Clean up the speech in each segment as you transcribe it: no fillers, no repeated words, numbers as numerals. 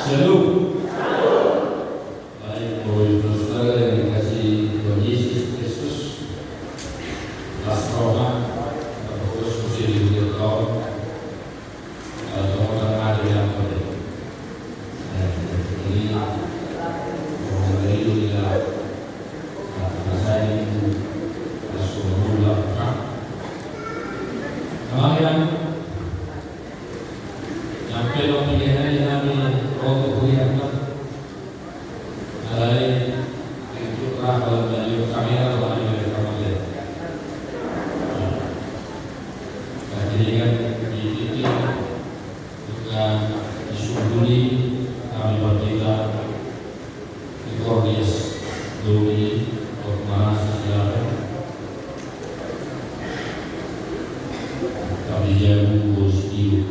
Shalom. Baik, Bapak Saudara yang dikasihi Tuhan Yesus Kristus, Asroha, Bagus Musi di Kau, Tuhan ada yang pada. Ini mengenai dia saya itu Rasulullah. Kemudian sampai pilihan yang untuk kuliahnya, alai itu kalau dari kamera atau dari kamera. Jadi kan di titik juga disubuli kami bertiga di Kordes Doi untuk mahasiswa kami jauh positif.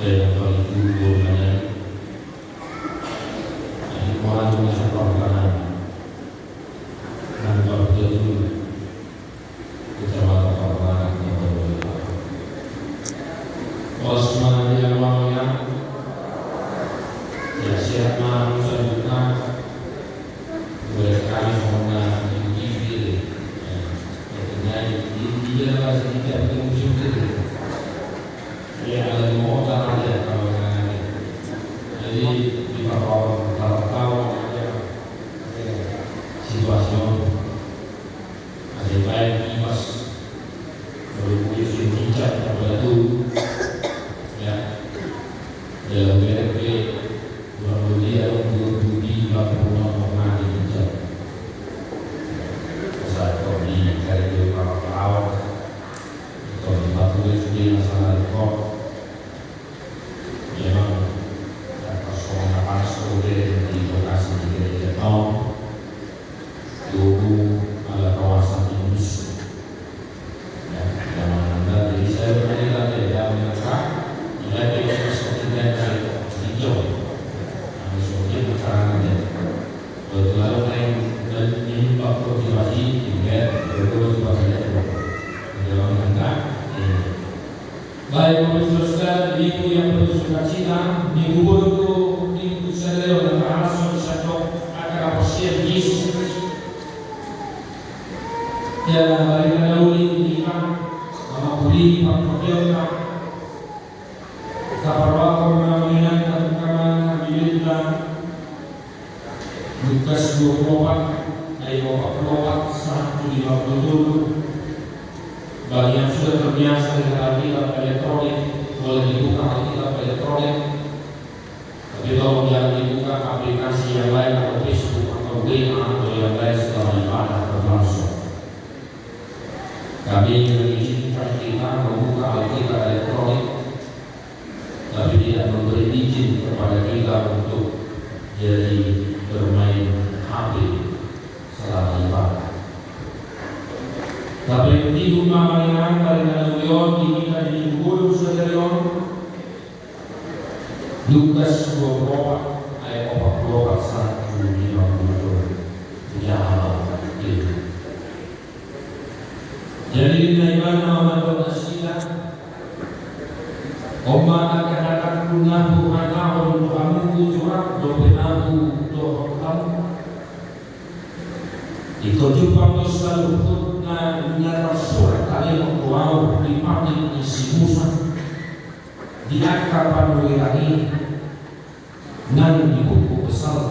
Dan kalau itu bolanya orang yang seperti dan kalau itu kecamatan Kabupaten Kabupaten Osman yang maunya ya siapa selanjutnya boleh kami semua individu ya dia masih tidak musim itu ya ada mau ada kalau jadi di bawah tahu ada situasi ada baik mas berhubungan dengan pada itu ya dalam BRP dia untuk budi laporan mengenai hijab saat kau di kali para perawat atau di batu di masalah kau memang persoalan pastor di lokasi di gereja tahun dulu ada kawasan industri yang mana dari saya berkata ya mereka tidak bisa seperti hijau maksudnya masalahnya lalu dan ini waktu motivasi juga bermotivasi dalam rangka baik Bapak Ibu yang bersuka cita di gubernur di pusat dan langsung satu agar pasien Yesus Kristus ya balik dahulu di nama buli Pak kabarwakor mengenai kama bilinda Lukas 24 ayat 44 150 bagi yang sudah terbiasa dengan Alkitab elektronik boleh dibuka Alkitab elektronik, tapi kalau jangan dibuka aplikasi yang lain atau Facebook atau WA atau yang lain setelah ibadah berlangsung. Kami mengizinkan kita membuka Alkitab elektronik, tapi tidak memberi izin kepada kita untuk jadi bermain HP selama ibadah. Tapi ketika mengenai pada Leon ini di guru Saudara Lukas 24 ayat 44 150 jahal itu. Jadi iman Muhammad Rasulullah Oma akan datang punahu anahul kamu surat dobenahu doham dikojupang selalu na Rasul kalian wow dipanggil isi Musa diangkat panuirani nan di buku besar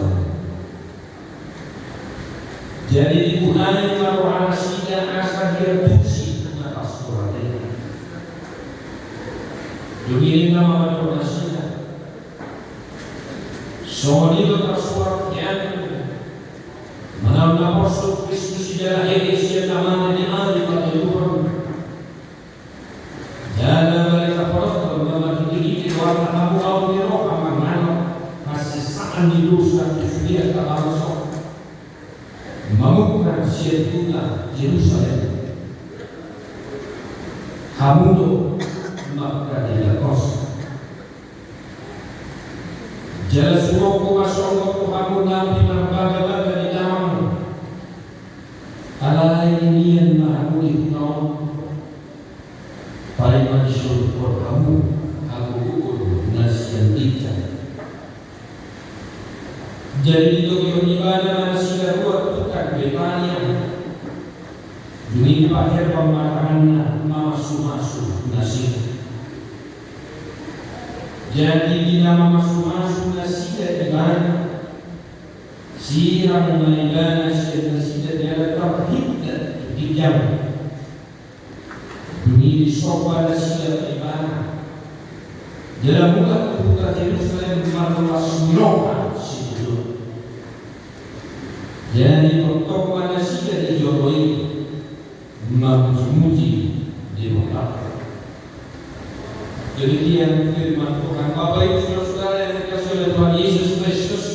jadi digunai kalau aslinya asal dia tusi na Rasul demikian nama Rasulnya soal itu Rasul yang menambah Rasul Kristus sejarah Yesus namanya di hari pada Tuhan. Jangan mereka prosper dalam diri warna abu-abu di roh amanah kasih saan di dosa dia tak langsung membuka sietuna Jerusalem. Hamudo magkadila kos. Jala suoko masongo ko hamun na pinagbaga-baga ni damang. Alay niyan mahamuli kunaon. Paling manisyon por hamu haguguul na siyang ditya. Jadi itu yung ibadah na sila buat tukang Betania. Yung pahir pemakanan na masu-masu na sila. Jadi bila masu-masu na sila ibadah, sirang na ibadah sila na sila dia terhit dan dijam. Ini disopa na sila ibadah. Dalam muka kebuka Jerusalem manulah sunoha. Jadi untuk manusia dijodohi memuji di muka. Demikian firman Tuhan. Bapak Ibu Saudara yang dikasihi oleh Tuhan Yesus Kristus,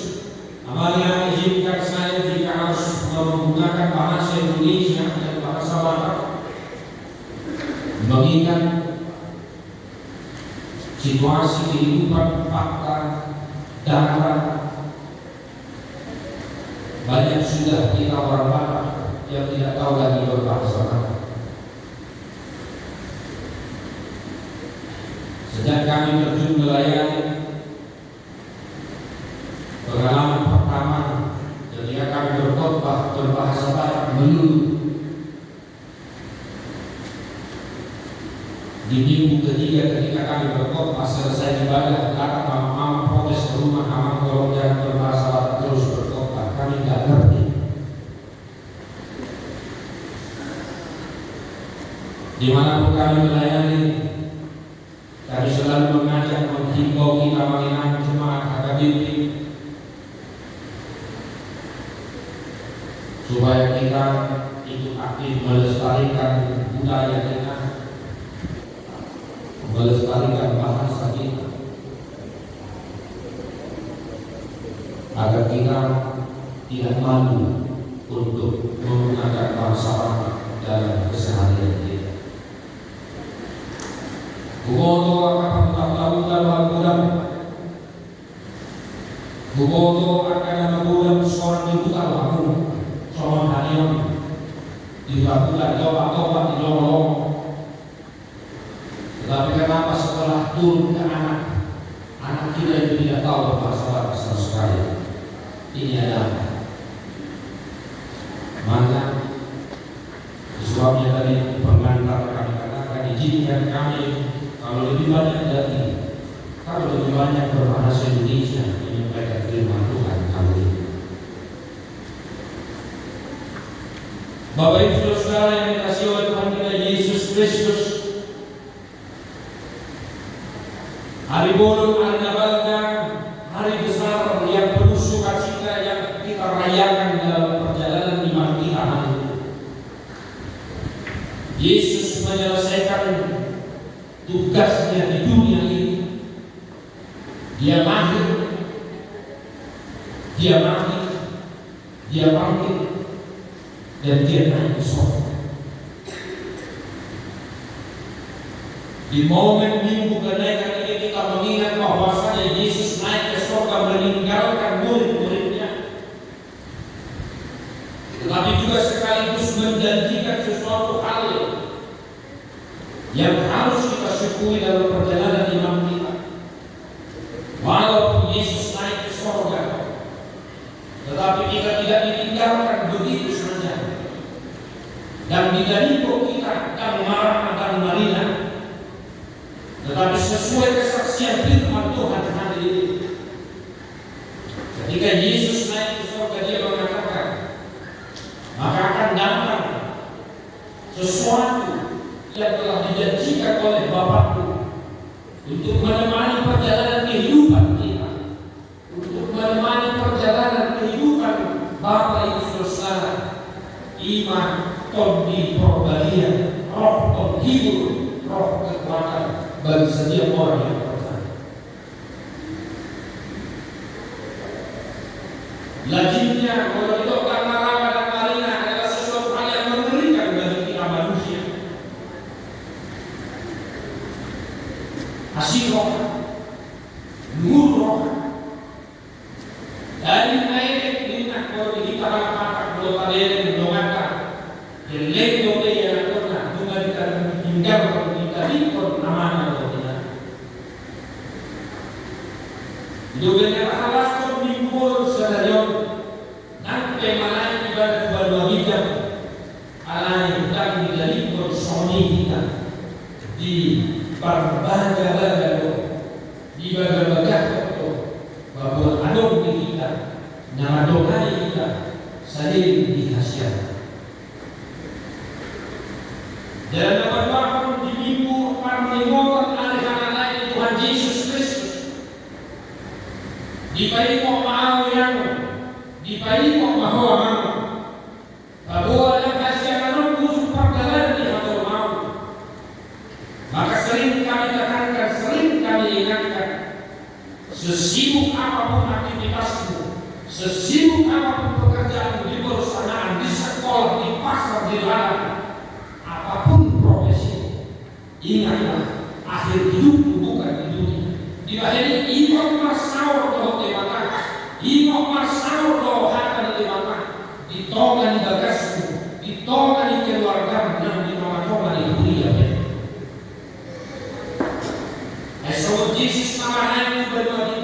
amalnya izinkan saya jika harus menggunakan bahasa Indonesia dan bahasa Batak, mengingat situasi kehidupan fakta darat. Banyak sudah kita orang Batak yang tidak tahu lagi berbahasa Batak. Sejak kami terjun melayani, pengalaman pertama ketika kami berkhotbah berbahasa Batak melulu. Di minggu ketiga ketika kami berkhotbah selesai ibadah, datang mama protes ke rumah, mama tolong jangan berbahasa Batak terus berkhotbah. Kami tidak ngerti. Dimanapun kami melayani, kami selalu mengajak, menghimbau kita mengenang jemaat HKBP supaya kita ikut aktif melestarikan budaya kita, melestarikan bahasa kita, agar kita tidak malu untuk menggunakan bahasa Batak dalam keseharian kita. Bumoto akan melakukan laporan. Bumoto akan melakukan seorang dibuka lalu, seorang harian dilakukan tobat di lorong. Tetapi kenapa setelah turun ke anak kita itu tidak tahu bahasa Batak sama sekali? Ini adalah maka sebabnya tadi pengantar kami katakan izinkan kami kalau lebih banyak dari kalau lebih banyak berbahasa Indonesia menyampaikan firman Tuhan kali ini. Bapak Ibu Saudara yang dikasihi oleh Tuhan kita Yesus Kristus, hari Bolong, hari Nabalga, hari besar yang penuh sukacita yang kita rayakan dalam perjalanan iman kita hari ini. Yesus menyelesaikan tugasnya di dunia ini. Dia lahir, dia mati, dia bangkit, dan dia naik ke surga. Di momen minggu kenaikan ini kita mengingat bahwasanya Yesus naik ke surga meninggalkan murid-muridnya, tetapi juga sekaligus menjanjikan sesuatu hal yang harus kita syukuri dalam perjalanan iman kita. Walaupun Yesus naik ke surga, tetapi kita tidak ditinggalkan begitu saja. Dan diganti kita dan marah dan marina, tetapi sesuai kesaksian firman Tuhan hari ini. Ketika Yesus naik ke surga, dia mengatakan, maka akan datang sesuatu yang telah dijanjikan oleh Bapakku untuk menemani perjalanan kehidupan kita, untuk menemani perjalanan kehidupan Bapak Ibu Saudara. Iman, tondi, perbalian, roh penghibur, roh kekuatan bagi setiap orang yang percaya. Lazimnya kalau itu karena Rama dan Marina adalah sesuatu kasih roh, nur roh. Dari ayat minta kalau kita mengatakan kalau pada yang mengatakan jelek doa yang pernah dengan hingga kita ikut amanah atau tidak. Juga yang alas pemimpin sedarion nanti malai ibadat dua hijab alai dan dari personi kita di berbagai di berbagai bahwa adon kita nama doa kita saling dikasihan dan apa dimimpu panglima anak-anak lain Tuhan Yesus Kristus dipaimo mau yang dipaimo maho bahwa yang kasihan adon khusus panggalan di atau mau maka sering kami tekankan, sering kami ingatkan sesibuk apapun aktivitasmu, sesibuk apapun pekerjaanmu di perusahaan, di sekolah, di pasar, di ladang, apapun profesi, ingatlah akhir hidupmu bukan di dunia. Di akhir imam masaur doh temakan, imam masaur doh hatan temakan, ditongan di bagasmu, ditongan di keluarga dan di nama-nama di dunia. Esok Yesus namanya berbagi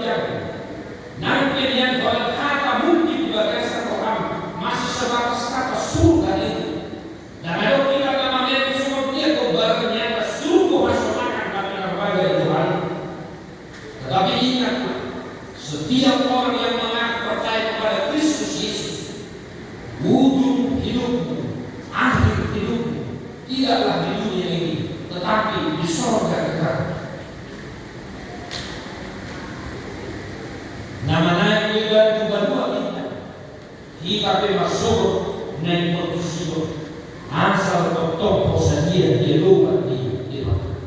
nanti yang oleh kata mungkin bagasan orang masih sebatas kata surga itu dan ada kita namanya itu semua dia kebarnya surga masuk makan bagi berbagai Tuhan. Tetapi ingatlah setiap orang yang mengaku percaya kepada Kristus Yesus ujung hidupmu, akhir hidupmu tidaklah di dunia ini tetapi di surga kekal. Namanya juga dua kita masuk naik posisi asal bertopo saja dia lupa di mana.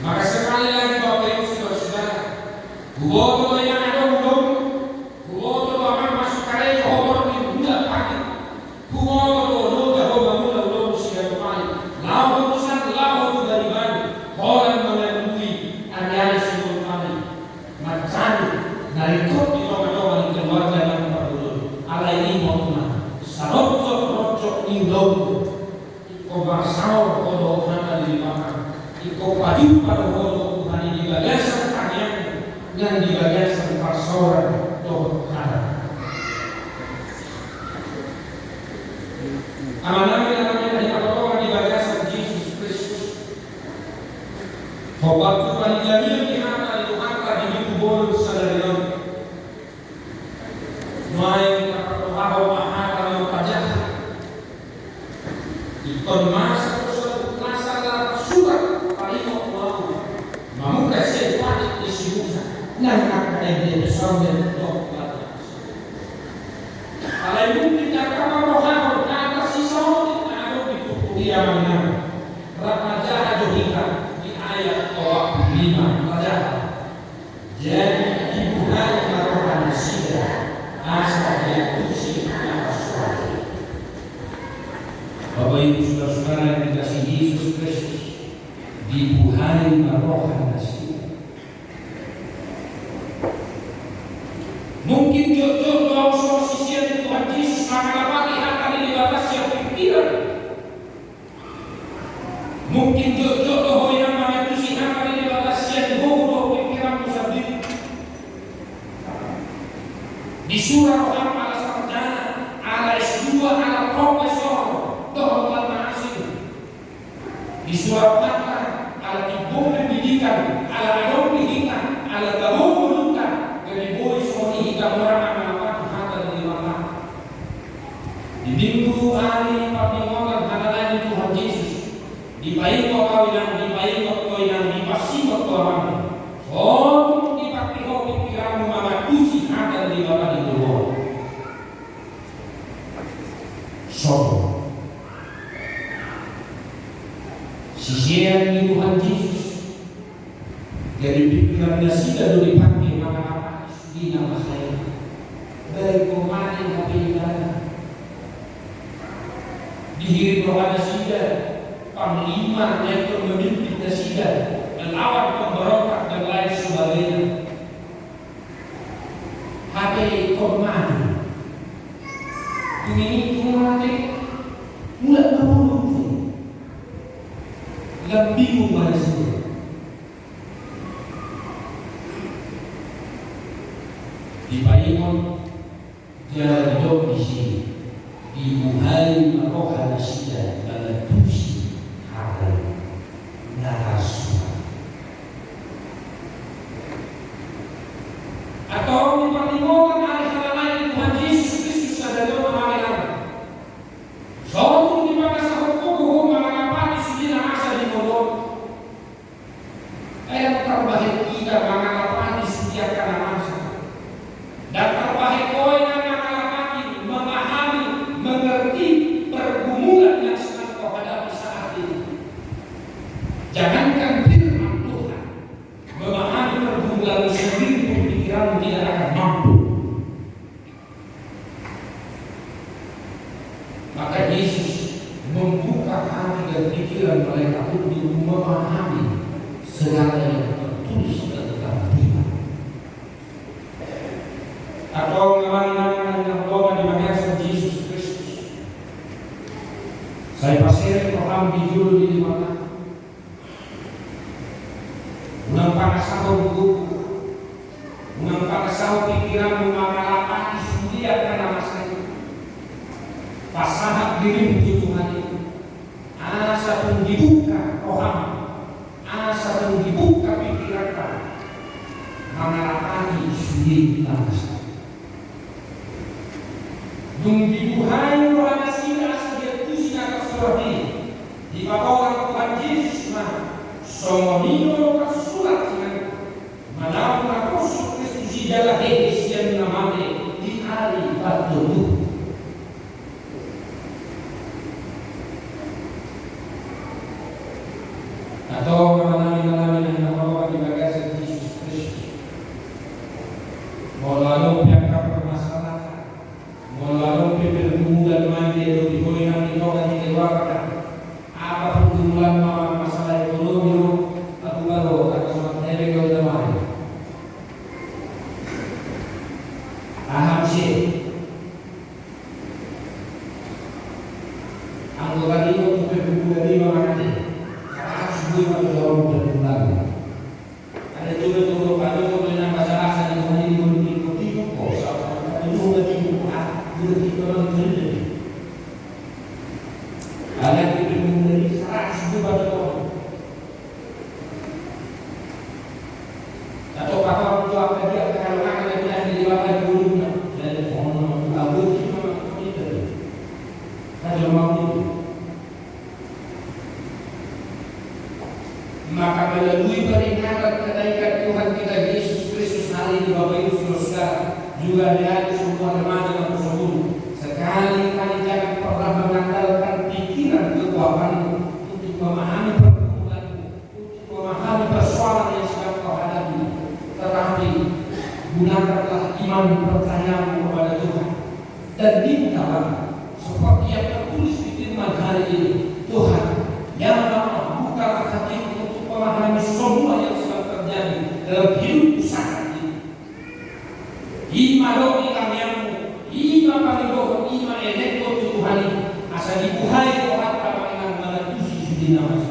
Maka sekali lagi Bapak Ibu Saudara, buat yang ada belum, buat orang masuk karya obor di bulan pagi, buat lo dah bangun lo siap kembali, lalu urusan lalu dari mana, orang mengalami ada sebelum kami. Macam dari kau di rumah-rumah di keluarga yang berdulu, ala ini maupun sarok-sarok ni dulu, kau bersau kau doa di mana, kau padu pada kau Tuhan di bagasan kalian yang di bagasan persoalan doa. Amanah dari orang di bagasan Yesus Kristus, obat Tuhan yang bonus sadarion mai kapal mahal yang pajak ikon masa suatu masalah surat paling mau mamu kasih wajib disimusa nan akan dia bersama dokter kalau mungkin kapal rohani kata sisa ada di dia mana raja Johika di ayat 5 raja. Jadi dibuka rohani sida asal dia kursi atas wajib. Bapak Ibu Saudara-saudara yang dikasihi Yesus Kristus, dibuhai rohani sida. Mungkin jodoh doa solusi yang Tuhan Yesus akan dapat akan dibatasi yang pikiran. Mungkin jodoh doa yang mana Tuhan akan dibatasi yang di surah orang ala sarjana, ala S2, ala profesor, doktor mahasiswa. Di surah Fatah, ala diploma pendidikan, ala adon pendidikan, ala gabung pendidikan, dari boy suami hingga orang anak hata dari mana. Di minggu hari pembingungan hadapan Tuhan Yesus, di baik kawinan, di baik kawinan, di pasti orang. Oh, dipakai pikiranmu mengatusi hata dari Bapak di luar. Sombong. Sisian di Tuhan Yesus dari pikirannya sudah dipakai maka di nama saya dari kemarin tapi ibadah dihirim rohani sudah panglima yang memimpin presiden, melawan pemberontak dan lain sebagainya. Hati komando ini mati mulai berburu yang bingung pada sini. Di Payung dia hidup di sini di Muhai Maroha Nasida pada Tusi hari Narasua atau diperlihatkan hari lain Tuhan Yesus Kristus ada dalam pengadilan. Soalnya di mana sahut kuku mengapa di sini asa di bodong. Yang terbaik kita mengapa disediakan masa dan terbaik kau yang mengapa memahami, mengerti pergumulan yang sedang kau hadapi saat ini. Jangankan firman Tuhan, memahami pergumulan sendiri pun pikiran tidak akan mampu. Maka Yesus membuka hati dan pikiran mereka untuk memahami segala yang tertulis tentang Tuhan. Atau mengenai yang doa di bagian Yesus Kristus. Saya pasir program di dulu di mana. Menempatkan sahur buku, menempatkan sahur pikiran mengalami sendiri akan masa itu. Pasangan diri begitu Tuhan itu. Asa pun dibuka roham, asa pun dibuka pikiran kan. Mengalami sendiri masa. Dung dibuhai roh nasira asa dia tusi akan seperti di bawah Tuhan Yesus mah. Somonino kasulat dengan manaung Rasul Kristus adalah Yesus yang namanya di hari batu. Atau mengalami yang membawa di bagian Yesus Kristus. Lalu pihak permasalahan, lalu pergumulan mandi di goyang di orang di keluarga, apa pergumulan masalah ekonomi, atau baru atau materi yang lain. Aham sih, anggota ini untuk pergumulan ini mengerti. Juga dalam berbulan. Ada juga kalau dengan bahasa asal yang hari ini diikuti kok sama itu lagi buat berarti orang terjadi. Ada itu dari 100 juga orang. Atau apa untuk apa dia kalau akan ada di bawah dulu dan orang tahu itu. Kalau mau itu maka melalui peringatan kenaikan Tuhan kita Yesus Kristus hari ini Bapak Ibu Saudara juga dari semua remaja tersebut sekali-kali jangan pernah mengandalkan pikiran kekuatanmu untuk memahami pergumulanmu, untuk memahami persoalan yang sedang kau hadapi, tetapi gunakanlah iman percayamu kepada Tuhan dan dibukalah seperti yang tertulis di firman hari ini. Tuhan yang bukalah hatimu memahami semua yang sedang terjadi dalam hidup saat ini. Ima doa kamiamu, ima panidoh, ima eneko Tuhan ini. Asal dibuhai Tuhan pada dengan melalui sudi nama.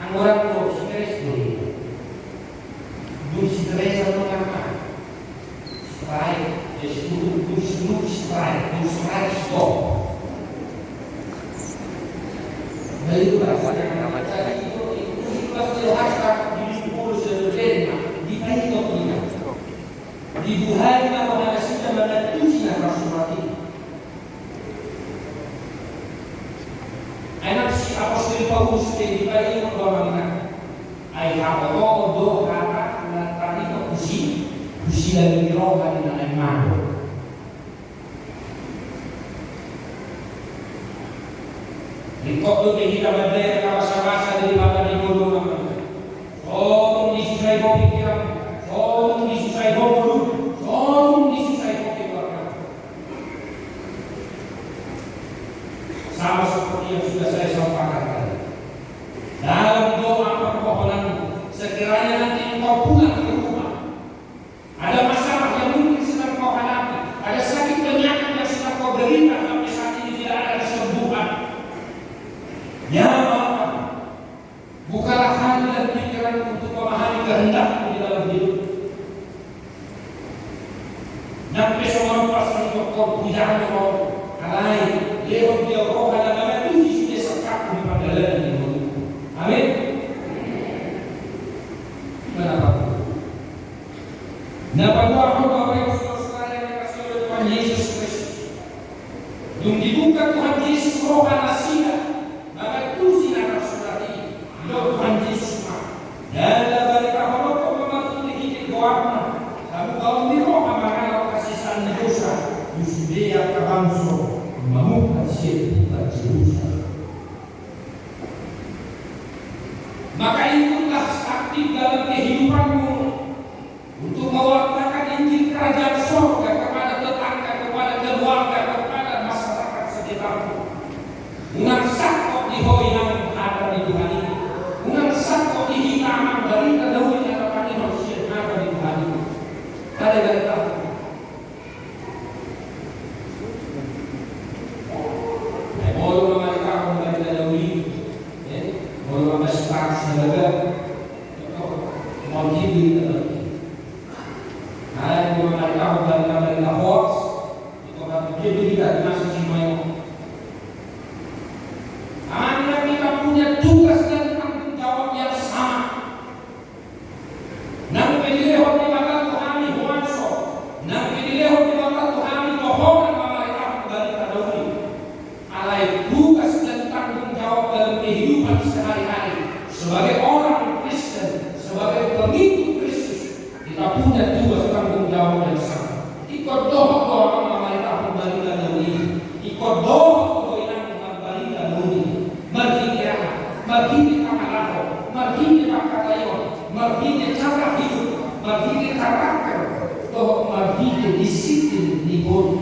Anggoran doa stres boleh. Dulu stres atau apa? Strike, dulu strike, dulu strike stop. Baik bahasa yang tadi. Dibuhai bahwa ada sudah menatusi Rasulullah ini. Anak si Apostol Paulus yang dibagi membawakan ayat apa do kata dan tadi kusi lagi rohan dengan iman. Rikop tu kita berdaya kawasan-kawasan dari bapa di gunung. Oh, disusai kau pikiran. Oh, disusai kau mulut. Oh, disusai kau keluarga. Sama seperti yang sudah saya sampaikan tadi. Dalam doa permohonan, sekiranya nanti engkau pulang ke rumah, ada masalah yang mungkin sedang kau hadapi, ada sakit penyakit yang sedang kau derita sampai saat ini tidak ada kesembuhan. Ya Bapa, bukalah hati dan pikiran untuk memahami kehendak-Mu di dalam hidup. Sampai semua pasal kau pujian kau, alai, lewat dia roh dan nama Tuhan sudah sekap di padalan ini. Amin. Kenapa? Kenapa doa Bapak Ibu Saudara yang dikasihi oleh Tuhan Yesus Kristus? Yang dibuka Tuhan Yesus roh anasida, maka Tuhan akan saudari, Tuhan Yesus mah. Dan dari kaholo kau membantu hidup doa, kamu kau di roh amanah kasihan dosa, Yusufia kabangso, mamukan siapa Jerusalem. Maka ikutlah aktif dalam kehidupanmu untuk mewartakan Injil Kerajaan Surga kepada tetangga, kepada keluarga, kepada masyarakat sekitarmu. Unang sakot dihoinang ada di Tuhan ini. Unang sakot dihitamang dari kedahulu yang dapat manusia ada di Tuhan ini. Ada tahu. Boleh memerintahkan dari kedahulu ini. Boleh memerintahkan sebagai mau hidup dalam yang memerintahkan dari pemerintah hoax itu akan menjadi tidak masuk semuanya. Anda kita punya tugas dan tanggung jawab yang sama. Nang pilih di mata Tuhan Huanso, nang pilih di mata Tuhan mohon memerintahkan dari kadang alai tugas dan tanggung jawab dalam kehidupan sehari-hari sebagai orang Kristen, sebagai pengikut Kristus. Kita punya tugas tanggung jawab yang sama. Ikut doa memerintah kembali dalam ini. Ikut doa yang kembali dalam ini. Mari kita malako, mari kita katayon, mari kita cara hidup, mari kita karakter, doa mari kita disiplin di bodi.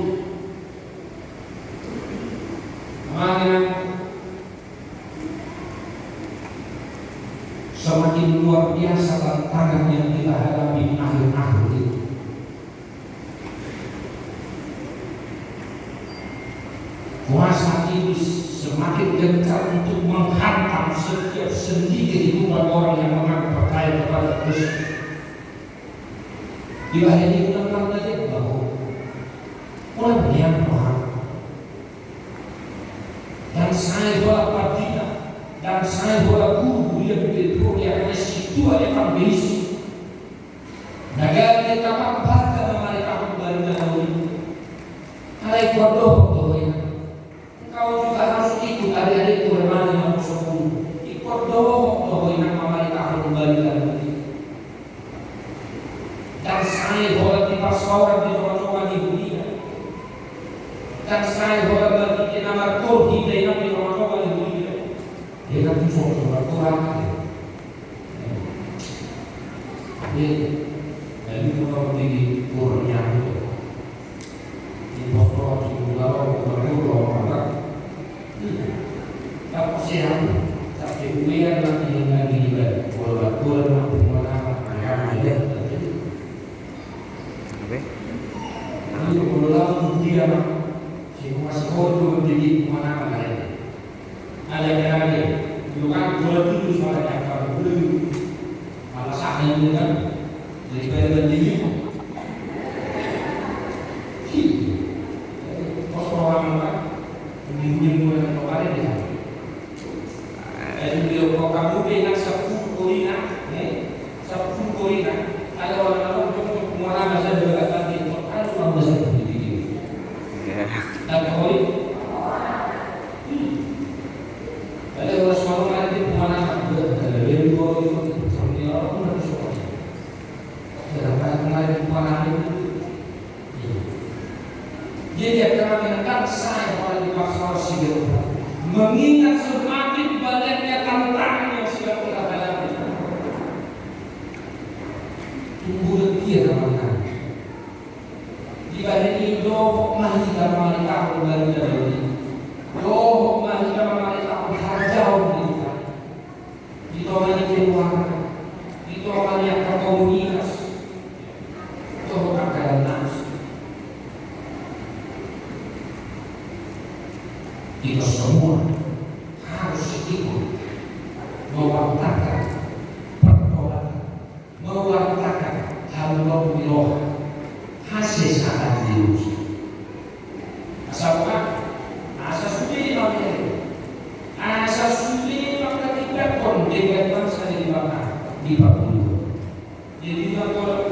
Semakin luar biasa tantangan yang kita hadapi akhir-akhir ini. Kuasa iblis semakin gencar untuk menghantam setiap sendi kehidupan orang yang mengaku percaya kepada Kristus. Di bagian ini kita mengatakan bahwa orang yang paham dan saya bola partida dan saya bola guru yang yang itu evangelis negara kita membaca mereka kembali dahulu. Kalau ikut engkau juga harus ikut adik-adik bermana yang bersembunyi. Ikut doa yang mereka kembali dahulu. Dan saya bola di pasaran di rumah-rumah di dunia. Dan saya bola bagi nama Tuhan di rumah-rumah di dunia. Dia kan suatu Tuhan. Jadi kalau di kurnia itu di pokok di pulau mana tak siap tapi uang lagi juga pulau mana ada itu pulau dia si masih kodoh jadi mana ada dulu kan pulau itu soalnya apa dulu alasannya itu kan daripada bandingnya orang kan minggu kemarin ya dan beliau kok kamu dengan sepuluh kulina ada orang-orang untuk mengalami bahasa juga tadi ada orang bahasa begini dan kau ada orang selalu ada di mana ada lebih sampai orang pun harus jadi akan menentang saya pada di pasal sigil mengingat semakin banyaknya tantangan yang sedang kita hadapi. Tunggu lebih teman-teman. Di bagian ini doa mahita mahita kembali dari ini. Doa mahita mahita jauh kita. Kita semua harus ikut mewartakan pertolongan, mewartakan haluan wiroh hasil saat diuji. Asal bukan, asal sudah namanya, asal sudah maka tidak pun dengan bangsa di bawah di bawah. Jadi kalau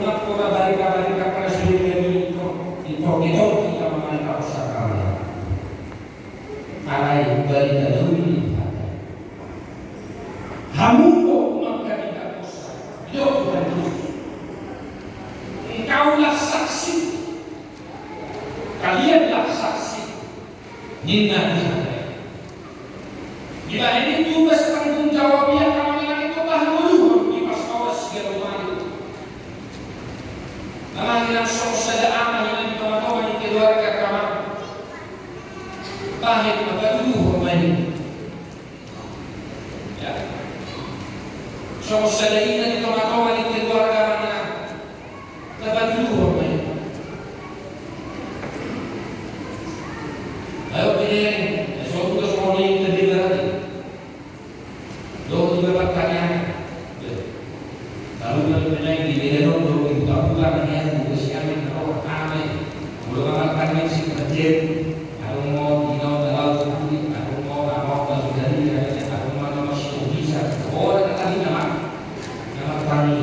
balik karena sudah itu kita mengenal usaha alai balik dahulu hamuko maka tidak usah Tuhan Yesus engkaulah saksi, kalianlah saksi Nina bila ini tugas tanggung jawabnya kalian itu dahulu di paskawas segala Nalang yang ada amal yang teman-teman yang keluarga kamar bahit magatuduh rumah ya ada ini teman-teman yang keluarga mana magatuduh rumah ayo pilih suatu semua yang terdiri berarti lo juga bertanya lalu kalau menaik di daerah lo buka-buka dengan siamin roh amin belum akan si kecil aku mau dinau dalam tubuh aku mau apa dari aku mau nama si bisa orang tadi nama tani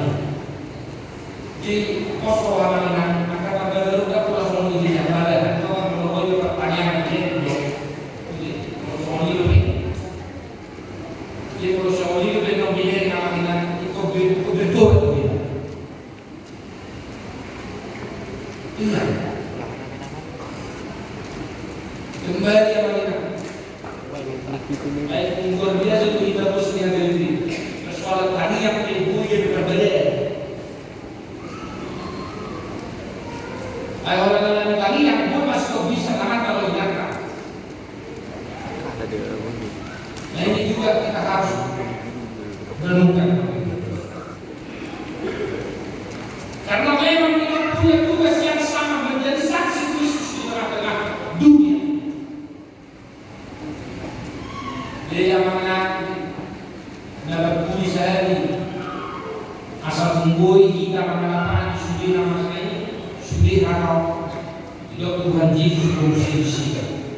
di pos orang akan ada luka pulau soni di yang ada kalau mau pertanyaan dia soni lebih di pulau soni lebih nombor nama kita itu betul kembali apa kita? Baik, luar biasa itu kita terus lihat ini. Persoalan tadi yang ibu yang berbeda. Ayo orang tadi yang pun masih bisa karena kalau diangkat. Nah ini juga kita harus renungkan. Karena memang kita punya tugas yang sama menjadi saksi Kristus di tengah-tengah dunia. Dia yang mengaku dapat pulih sehari asal menggoi kita mengalami sudi nama ini sudi harap hidup Tuhan Yesus bersedia.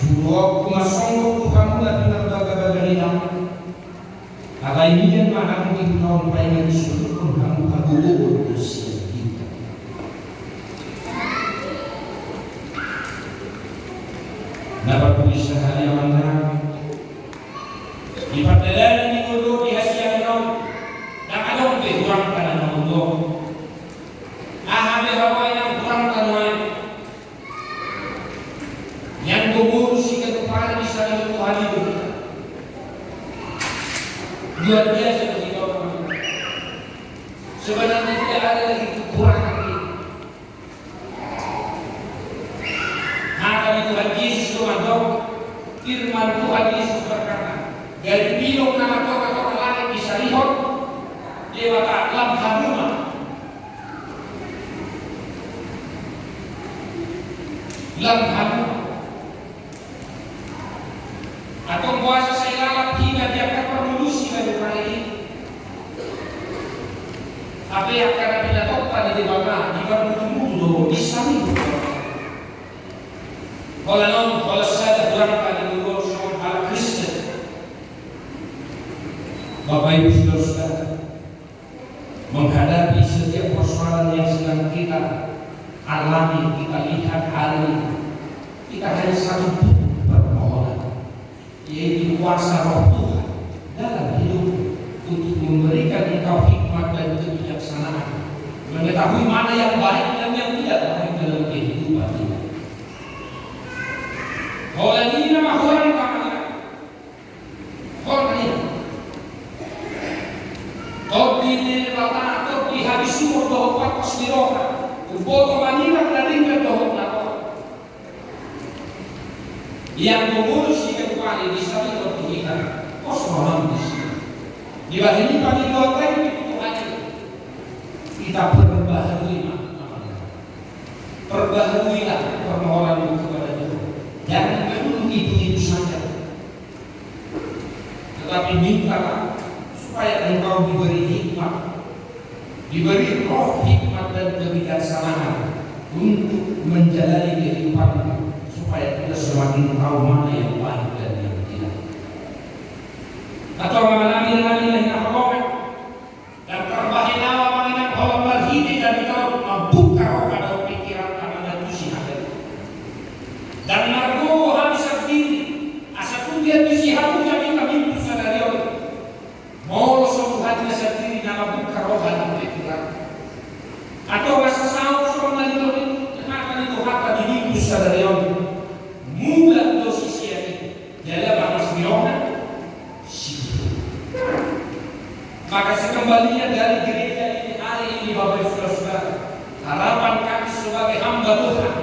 Suruh kumasong Tuhan mula dengan baga-baga hilang. Agai ini mana mungkin tahun lain disuruh pun kamu kabur berusia kita. Dapat pulih sehari mana? Di perjalanan di mulut di hasil non, dan ada lebih kurang karena mulut. Aham hawa yang kurang karena yang kubur si ketupat bisa untuk hari itu. Luar biasa begitu orang. Sebenarnya tidak ada lagi kekurangan ini. Maka Tuhan Yesus Tuhan firman Tuhan Yesus berkata, dari bilong nama toka-toka langit bisa lihat lewat alam hamuma. Lam hamuma. Atau kuasa selamat hingga dia akan permulusi dari ini. Apa yang akan dilakukan di bawah di mundo bisa nih. Kalau saya berangkat di mundo soal Kristen. Bapak Ibu Saudara, menghadapi setiap persoalan yang sedang kita alami, kita lihat hari ini, kita hanya satu permohonan, yaitu kuasa Roh Tuhan dalam hidup untuk memberikan engkau hikmat dan kebijaksanaan, mengetahui mana yang baik dan yang tidak baik dalam kehidupan kita. Oleh ini nama orang ini. Topi bapak, topi habis sumur doh papas di roha, uboto manila naringkan doh nato. Yang mengurus di kembali di samping waktu kita, kos malam di sini. Di bawah ini kami doakan Tuhan kita perbaharuilah permohonan kepada Tuhan. Jangan tetapi mintalah supaya engkau diberi hikmat, diberi roh hikmat dan kebijaksanaan untuk menjalani kehidupan, supaya kita semakin tahu mana yang baik dan yang tidak. Atau mengalami yang apa dan terbahinawa mengenai Allah berhidi dan kita membuka roh pada pikiran pada tusi hati dan nargo habis sendiri asal pun dia tusi hati jadi kami bisa dari Allah mau sembuhannya sendiri nama buka roh dan pikiran atau rasa saus sama itu kenapa itu hati diri bisa dari Allah mula dosis ini jadi apa masih maka sekembalinya dari gereja ini hari ini Bapak Ibu Saudara, harapan kami sebagai hamba Tuhan,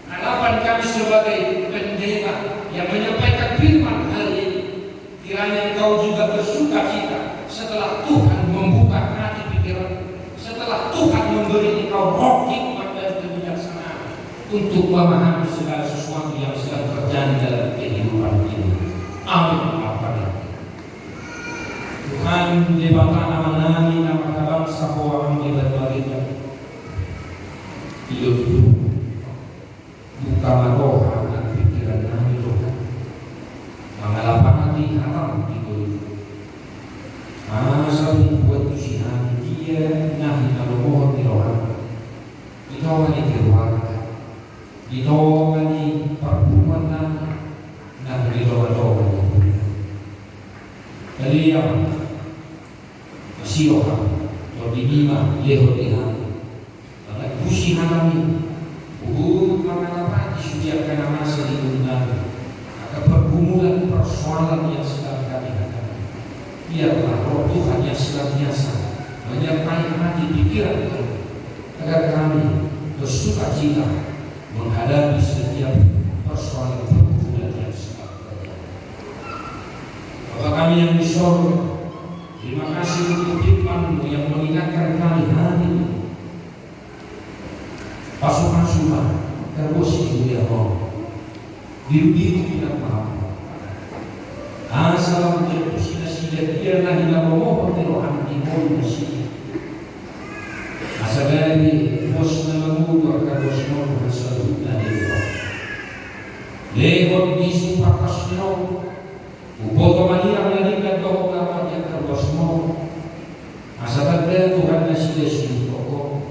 harapan kami sebagai pendeta yang menyampaikan firman hari ini, kiranya engkau juga bersuka cita setelah Tuhan membuka hati pikiran, setelah Tuhan memberi engkau roh hikmat dan kebijaksanaan untuk memahami segala sesuatu yang sedang terjadi dalam kehidupan ini. Amin. Tuhan di bawah nama nami nama bangsa bahwa kami berbahagia hidup buka roh dan pikiran kami Tuhan mengalapan hati haram hidup asal buat usihan dia nahi kalau mohon di roh ditolong di keluarga ditolong di perhubungan dan ditolong jadi apa? Siapa? Kalau dimima, lehor dihan. Karena kusi hanami, mengalami disediakan masa di dunia. Akan pergumulan persoalan yang sedang kami hadapi. Biarlah roh Tuhan yang senantiasa menyertai hati pikiran kami, agar kami bersuka cita menghadapi setiap persoalan pergumulan yang sedang terjadi. Bapa kami yang di sorga, terima kasih untuk firman-Mu yang mengingatkan kami hari ini. Pasukan-pasukan terus Ibu ya Allah, biru-biru tidak maaf. Asal menjadi sida-sida biarlah kita memohon Tuhan di mohon masih. Asal dari bos nama-Mu akan bos mau selalu dari Allah. Lewat di sumpah Upo manirang nalikan doh nama yang terbosmo. Asa tagda Tuhan nasida sinutoko.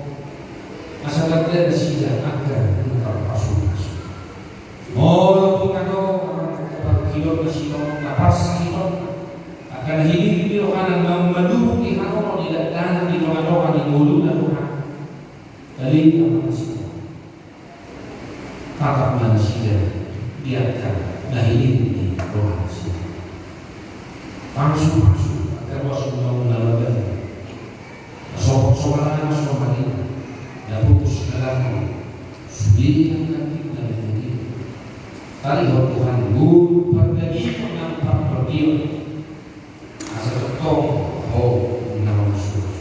Asa tagda nasida agar engkau pasukan. Molo Tuhan doh orang kapag-kilot na sinong lapas kilot. Akan hiling pilokanan ng madurong iharo nilagdanan di mga ni mulo na Tuhan. Dali ang mga sila. Tatap na sila. Biarkan na hiling ni Tuhan sila. Langsung agar waspada mengalami sobat-sobat ini dan putus dalam sendiri yang dan ini tadi Tuhan guru pergi menampak berdiri asal ketong nama surga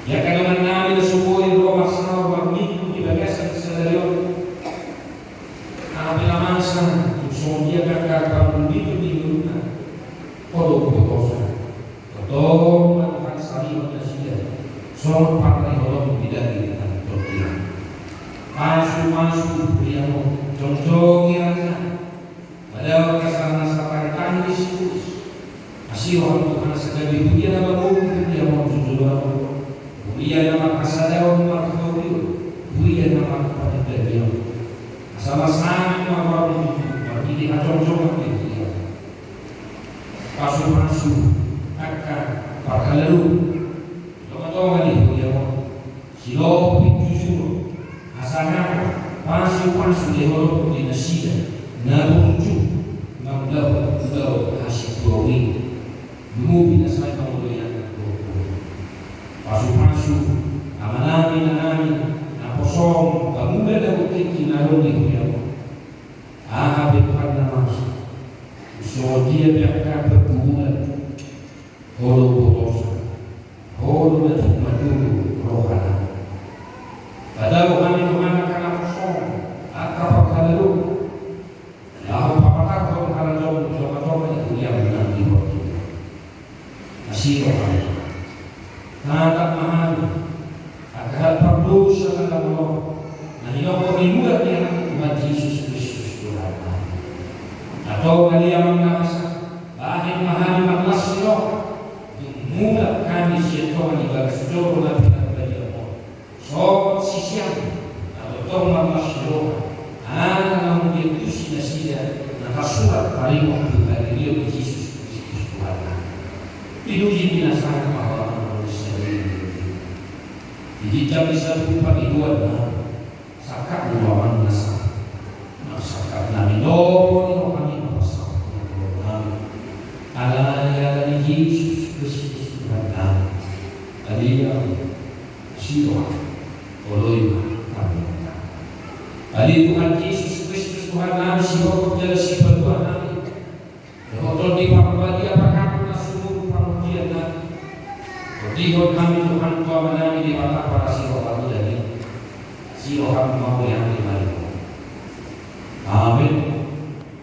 ya kalau mengambil sebuah roh asal berminggu di bagasan sedarion apabila masa dia kakak begitu di rumah kalau putus, betul melakukan saling bersedia. Soal partai orang tidak kita berdiam. Masuk dia mau contoh kiranya. Pada kesalahan sampai tangis terus. Masih orang Tuhan sedang dipuji nama Tuhan dia mau jujur Allah. Dia nama kasadawan martawi. Dia nama kepada dia. Sama-sama nama orang itu bagi contoh itu. Pasu-pasu akan pakalalu toma-toma ni ya mo silo pinjujur asana pasu-pasu lehoro di nasida narunju namdaw hasil dowi dulu binasai kamuloyan pasu-pasu amanami naposong kamuda na utik kinaroni ya mo Tuhan nama so dia biarkan berhubungan holo putus holo dan madu rohana pada rohani rohana karena kosong akar pakalalu lahu papatak rohana jom jom itu yang Atau kalian menasa bahir mahal maklasyo mula kami siapa ni bersejodoh dan tidak belajar. So sisian atau tong maklasyo namun dia itu sida nakasurat paling waktu dari dia Yesus Kristus Tuhan. Diuji binasa bahwa manusia ini. Jadi jam 1 pagi 2 sakap luawan nasa. Sakap nami doon kami mapasok. Alaya ni Yesus Kristus Tuhan kami. Aliyah siwa oloy kami. Ali Tuhan Yesus Kristus Tuhan kami siwa kami si Tuhan kami. Kalau di bawah dia apakah pernah seluruh pemberian kami. Dihon kami Tuhan Tuhan kami di mata para siwa kami dari siwa kami mau yang dimana. Amin.